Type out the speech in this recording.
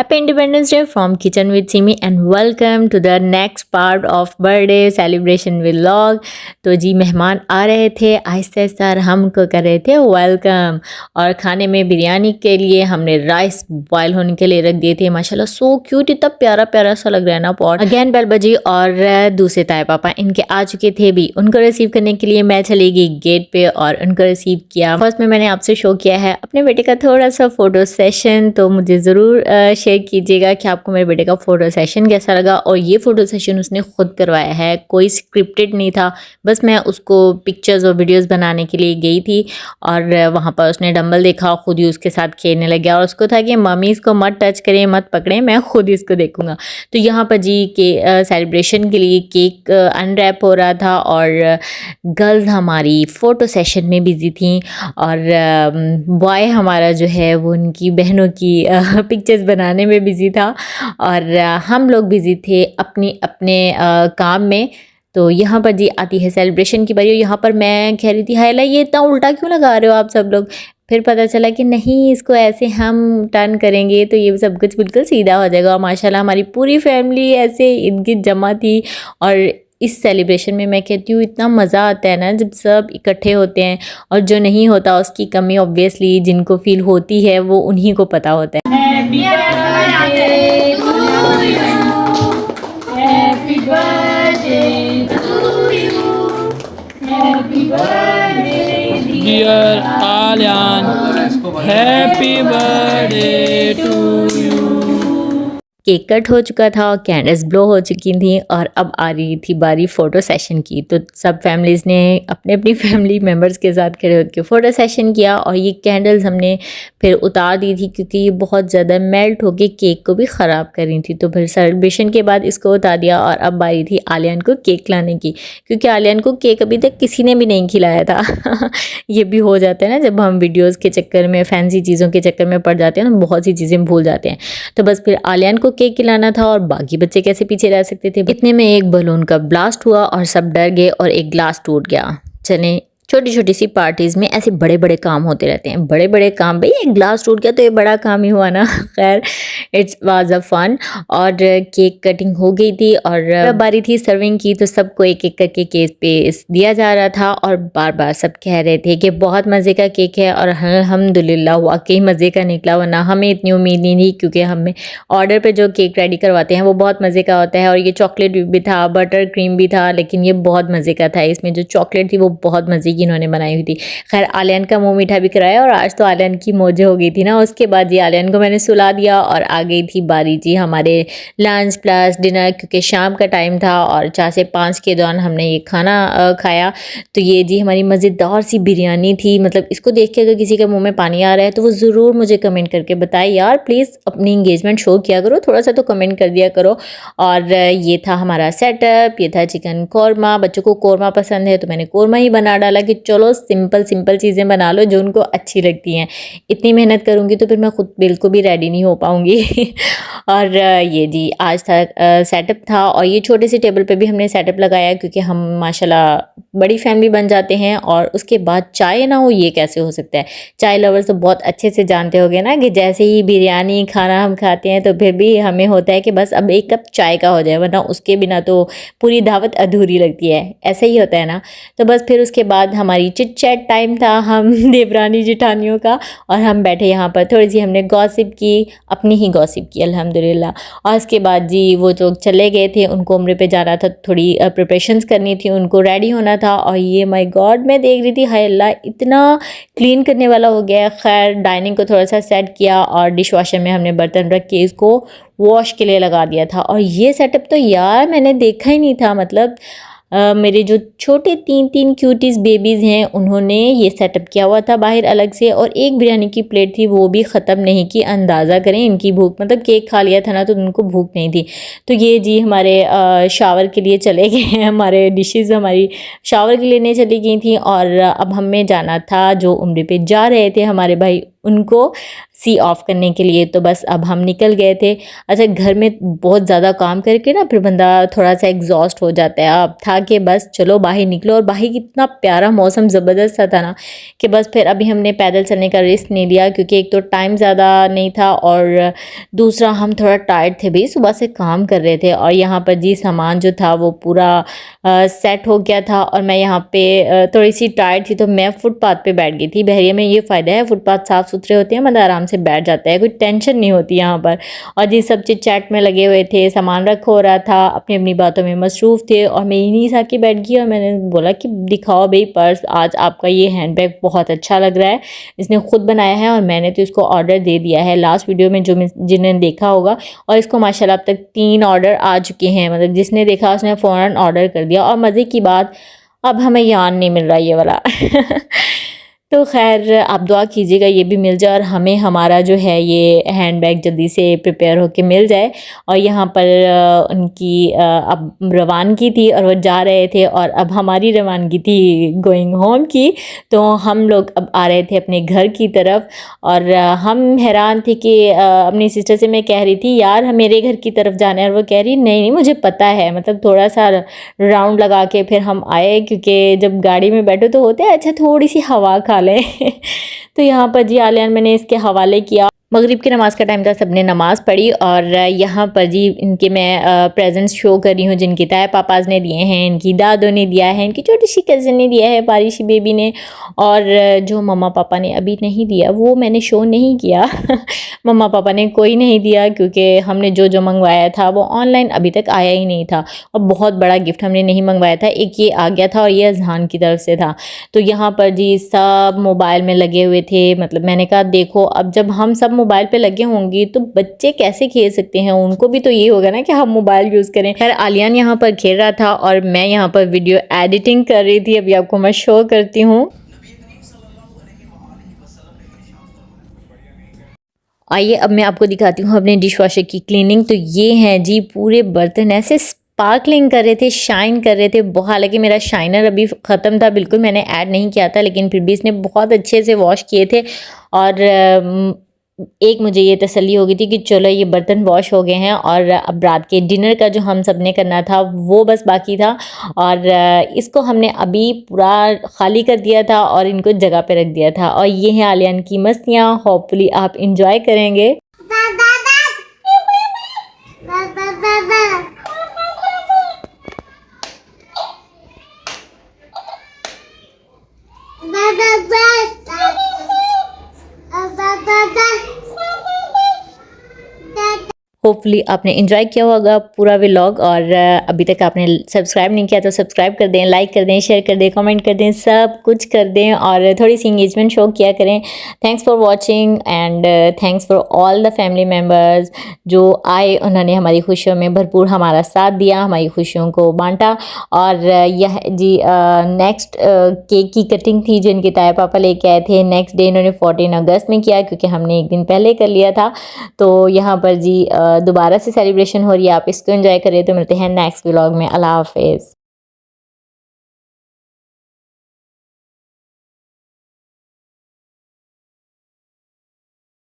Happy Independence Day from Kitchen with Simi and welcome to the next part of birthday celebration vlog। तो जी मेहमान आ रहे थे, आहिस्ता आहिस्ता हमको कर रहे थे वेलकम। और खाने में बिरयानी के लिए हमने राइस बॉयल होने के लिए रख दिए थे। माशाल्लाह सो क्यूट, इतना प्यारा प्यारा सा लग रहा है ना पॉट। अगेन बेल बजी और दूसरे ताए पापा इनके आ चुके थे भी। उनको रिसीव करने के लिए मैं चली गई गेट पे और उनको रिसीव किया। फर्स्ट में मैंने आपसे शो किया है अपने बेटे का थोड़ा सा फोटो सेशन, तो मुझे ज़रूर शेयर कीजिएगा कि आपको मेरे बेटे का फ़ोटो सेशन कैसा लगा। और ये फ़ोटो सेशन उसने खुद करवाया है, कोई स्क्रिप्टेड नहीं था, बस मैं उसको पिक्चर्स और वीडियोस बनाने के लिए गई थी। और वहाँ पर उसने डंबल देखा, खुद ही उसके साथ खेलने लग गया और उसको था कि मम्मी इसको मत टच करें, मत पकड़ें, मैं खुद इसको देखूँगा। तो यहाँ पर जी के सेलिब्रेशन के लिए केक अनरैप हो रहा था और गर्ल्स हमारी फ़ोटो सेशन में बिज़ी थी और बॉय हमारा जो है वो उनकी बहनों की पिक्चर्स बनाने में बिज़ी था और हम लोग बिज़ी थे अपने काम में। तो यहाँ पर जी आती है सेलिब्रेशन की बारी। यहाँ पर मैं कह रही थी हायला ये इतना उल्टा क्यों लगा रहे हो आप सब लोग। फिर पता चला कि नहीं, इसको ऐसे हम टर्न करेंगे तो ये सब कुछ बिल्कुल सीधा हो जाएगा। और माशाल्लाह हमारी पूरी फैमिली ऐसे इनकी जमा थी। और इस सेलिब्रेशन में मैं कहती हूँ इतना मज़ा आता है ना जब सब इकट्ठे होते हैं, और जो नहीं होता उसकी कमी ऑब्वियसली जिनको फील होती है वो उन्हीं को पता होता है। Happy birthday to you, happy birthday to you, happy birthday dear Aliyan, happy birthday to you. Cake cut हो चुका था और कैंडल्स ब्लो हो चुकी थी और अब आ रही थी बारी फ़ोटो सेशन की। तो सब फैमिलीज़ ने अपने अपनी फैमिली मेम्बर्स के साथ खड़े होकर फ़ोटो सेशन किया। और ये कैंडल्स हमने फिर उतार दी थी क्योंकि ये बहुत ज़्यादा मेल्ट होकर केक को भी ख़राब कर रही थी। तो फिर सेलिब्रेशन के बाद इसको उतार दिया और अब बारी थी आलियान को केक लाने की, क्योंकि आलियान को केक अभी तक किसी ने भी नहीं खिलाया था। ये भी हो जाता है ना जब हम वीडियोज़ के चक्कर में, फैंसी चीज़ों के चक्कर में पड़ जाते हैं ना, बहुत सी चीज़ें भूल जाते हैं। तो बस फिर आलियान को केक खिलाना था और बाकी बच्चे कैसे पीछे रह सकते थे। इतने में एक बलून का ब्लास्ट हुआ और सब डर गए और एक ग्लास टूट गया। चले, छोटी छोटी सी पार्टीज़ में ऐसे बड़े बड़े काम होते रहते हैं, बड़े बड़े काम। भाई एक ग्लास टूट गया तो ये बड़ा काम ही हुआ ना। खैर इट्स वाज अ फन। और केक कटिंग हो गई थी और बारी थी सर्विंग की, तो सबको एक एक करके केक पीस दिया जा रहा था और बार बार सब कह रहे थे कि बहुत मज़े का केक है। और अल्हम्दुलिल्लाह वाकई मज़े का निकला, वरना हमें इतनी उम्मीद नहीं थी क्योंकि हमें ऑर्डर पे जो केक रेडी करवाते हैं वो बहुत मज़े का होता है। और ये चॉकलेट भी था, बटर क्रीम भी था, लेकिन ये बहुत मज़े का था। इसमें जो चॉकलेट थी वो बहुत मज़े की इन्होंने बनाई हुई थी। खैर आलियान का मुंह मीठा भी कराया और आज तो आलियान की मौज हो गई थी ना। उसके बाद ये आलियान को मैंने सुला दिया और आ गई थी बारी जी हमारे लंच प्लस डिनर, क्योंकि शाम का टाइम था और 4 से 5 के दौरान हमने ये खाना खाया। तो ये जी हमारी मज़ेदार सी बिरयानी थी। मतलब इसको देख के अगर किसी के मुँह में पानी आ रहा है तो वो ज़रूर मुझे कमेंट करके बताए यार, प्लीज़ अपनी इंगेजमेंट शो किया करो, थोड़ा सा तो कमेंट कर दिया करो। और ये था हमारा सेटअप, ये था चिकन कौरमा। बच्चों को कौरमा पसंद है तो मैंने कौरमा ही बना डाला कि चलो सिंपल चीज़ें बना लो जो उनको अच्छी लगती हैं। इतनी मेहनत करूँगी तो फिर मैं खुद बिल्कुल भी रेडी नहीं हो पाऊँगी। और ये जी आज था सेटअप था। और ये छोटे से टेबल पे भी हमने सेटअप लगाया क्योंकि हम माशाल्लाह बड़ी फैमिली बन जाते हैं। और उसके बाद चाय ना हो ये कैसे हो सकता है। चाय लवर्स तो बहुत अच्छे से जानते होंगे ना कि जैसे ही बिरयानी खाना हम खाते हैं तो फिर भी हमें होता है कि बस अब एक कप चाय का हो जाए, वरना उसके बिना तो पूरी दावत अधूरी लगती है। ऐसा ही होता है ना। तो बस फिर उसके बाद हमारी चिट चैट टाइम था हम देवरानी जिठानियों का, और हम बैठे यहाँ पर थोड़ी सी हमने गॉसिप की, अपनी ही गॉसिप की अल्हम्दुलिल्लाह। और उसके बाद जी वो जो चले गए थे उनको उम्रे पे जाना था, थोड़ी प्रिपरेशंस करनी थी, उनको रेडी होना था। और ये माय गॉड मैं देख रही थी हाय अल्लाह इतना क्लीन करने वाला हो गया। खैर डाइनिंग को थोड़ा सा सेट किया और डिश वॉशर में हमने बर्तन रख के इसको वॉश के लिए लगा दिया था। और ये सेटअप तो यार मैंने देखा ही नहीं था। मतलब मेरे जो छोटे 3 क्यूटीज़ बेबीज़ हैं उन्होंने ये सेटअप किया हुआ था बाहर अलग से। और एक बिरयानी की प्लेट थी वो भी ख़त्म नहीं की। अंदाज़ा करें इनकी भूख, मतलब केक खा लिया था ना तो उनको भूख नहीं थी। तो ये जी हमारे शावर के लिए चले गए हैं, हमारे डिशेज़ हमारी शावर के लिए नहीं चली गई थी। और अब हमें जाना था, जो उम्रे पे जा रहे थे हमारे भाई उनको सी ऑफ करने के लिए। तो बस अब हम निकल गए थे। अच्छा, घर में बहुत ज़्यादा काम करके ना फिर बंदा थोड़ा सा एग्जॉस्ट हो जाता है। अब था कि बस चलो बाहर निकलो, और बाहर कितना प्यारा मौसम ज़बरदस्त सा था ना कि बस फिर अभी हमने पैदल चलने का रिस्क नहीं लिया, क्योंकि एक तो टाइम ज़्यादा नहीं था और दूसरा हम थोड़ा टायर्ड थे भाई, सुबह से काम कर रहे थे। और यहाँ पर जी सामान जो था वो पूरा सेट हो गया था, और मैं यहाँ पे थोड़ी सी टायर्ड थी तो मैं फुटपाथ पे बैठ गई थी। बहरिया में ये फ़ायदा है, फुटपाथ साफ़ सुथरे होते हैं, मतलब आराम से बैठ जाता है, कोई टेंशन नहीं होती यहाँ पर। और जी सब चिट चैट में लगे हुए थे, सामान रख हो रहा था, अपनी अपनी बातों में मसरूफ़ थे। और मैं इन्हीं सा के बैठ गई और मैंने बोला कि दिखाओ भाई पर्स, आज आपका ये हैंडबैग बहुत अच्छा लग रहा है। इसने ख़ुद बनाया है और मैंने तो इसको ऑर्डर दे दिया है लास्ट वीडियो में, जो जिन्होंने देखा होगा। और इसको माशाल्लाह अब तक 3 ऑर्डर आ चुके हैं, मतलब जिसने देखा उसने फ़ौरन ऑर्डर कर दिया। और मज़े की बात, अब हमें यान नहीं मिल रहा ये वाला तो खैर आप दुआ कीजिएगा ये भी मिल जाए और हमें हमारा जो है ये हैंडबैग जल्दी से प्रिपेयर होके मिल जाए। और यहाँ पर उनकी अब रवानगी थी और वो जा रहे थे, और अब हमारी रवानगी थी गोइंग होम की। तो हम लोग अब आ रहे थे अपने घर की तरफ, और हम हैरान थे कि अपनी सिस्टर से मैं कह रही थी यार हम मेरे घर की तरफ जाना है, और वो कह रही नहीं नहीं मुझे पता है, मतलब थोड़ा सा राउंड लगा के फिर हम आए, क्योंकि जब गाड़ी में बैठो तो होता है अच्छा थोड़ी सी हवा खा लें तो यहाँ पर जी आलियान मैंने इसके हवाले किया। मगरिब की नमाज़ का टाइम था, सबने नमाज़ पढ़ी, और यहाँ पर जी इनके मैं प्रेजेंट्स शो कर रही हूँ जिनकी ताया पापाज ने दिए हैं, इनकी दादों ने दिया है, इनकी छोटी सी कज़न ने दिया है, बारिशी बेबी ने, और जो मम्मा पापा ने अभी नहीं दिया वो मैंने शो नहीं किया मम्मा पापा ने कोई नहीं दिया, क्योंकि हमने जो जो मंगवाया था वो ऑनलाइन अभी तक आया ही नहीं था, और बहुत बड़ा गिफ्ट हमने नहीं मंगवाया था। एक ये आ गया था और ये अजहान की तरफ से था। तो यहाँ पर जी सब मोबाइल में लगे हुए थे, मतलब मैंने कहा देखो अब जब हम सब मोबाइल पे लगे होंगे तो बच्चे कैसे खेल सकते हैं, उनको भी तो ये होगा ना कि हम मोबाइल यूज़ करें। खैर आलियान यहाँ पर खेल रहा था और मैं यहाँ पर वीडियो एडिटिंग कर रही थी। अभी आपको मैं शो करती हूँ। आइए अब मैं आपको दिखाती हूँ अपने डिश वॉशर की क्लीनिंग। तो ये हैं जी पूरे बर्तन ऐसे स्पार्कलिंग कर रहे थे, शाइन कर रहे थे। हालांकि मेरा शाइनर अभी ख़त्म था, बिल्कुल मैंने ऐड नहीं किया था, लेकिन फिर भी इसने बहुत अच्छे से वॉश किए थे। और एक मुझे ये तसल्ली हो गई थी कि चलो ये बर्तन वॉश हो गए हैं, और अब रात के डिनर का जो हम सब ने करना था वो बस बाकी था। और इसको हमने अभी पूरा खाली कर दिया था और इनको जगह पे रख दिया था। और ये हैं आलियान की मस्तियाँ, होपफुली आप इंजॉय करेंगे। होपफुली आपने एंजॉय किया होगा पूरा व्लॉग, और अभी तक आपने सब्सक्राइब नहीं किया तो सब्सक्राइब कर दें, लाइक कर दें, शेयर कर दें, कमेंट कर दें, सब कुछ कर दें, और थोड़ी सी इंगेजमेंट शो किया करें। Thanks for watching and thanks for all the family members जो आए, उन्होंने हमारी खुशियों में भरपूर हमारा साथ दिया, हमारी खुशियों को बांटा। और यह जी नेक्स्ट केक की कटिंग थी जो इनके ताया पापा लेके आए थे। नेक्स्ट डे इन्होंने 14 अगस्त में किया, क्योंकि हमने एक दिन पहले कर लिया था। तो यहाँ पर जी दोबारा से सेलिब्रेशन हो रही है, आप इसको एंजॉय करें। तो मिलते हैं नेक्स्ट व्लॉग में। अल्लाह हाफिज़।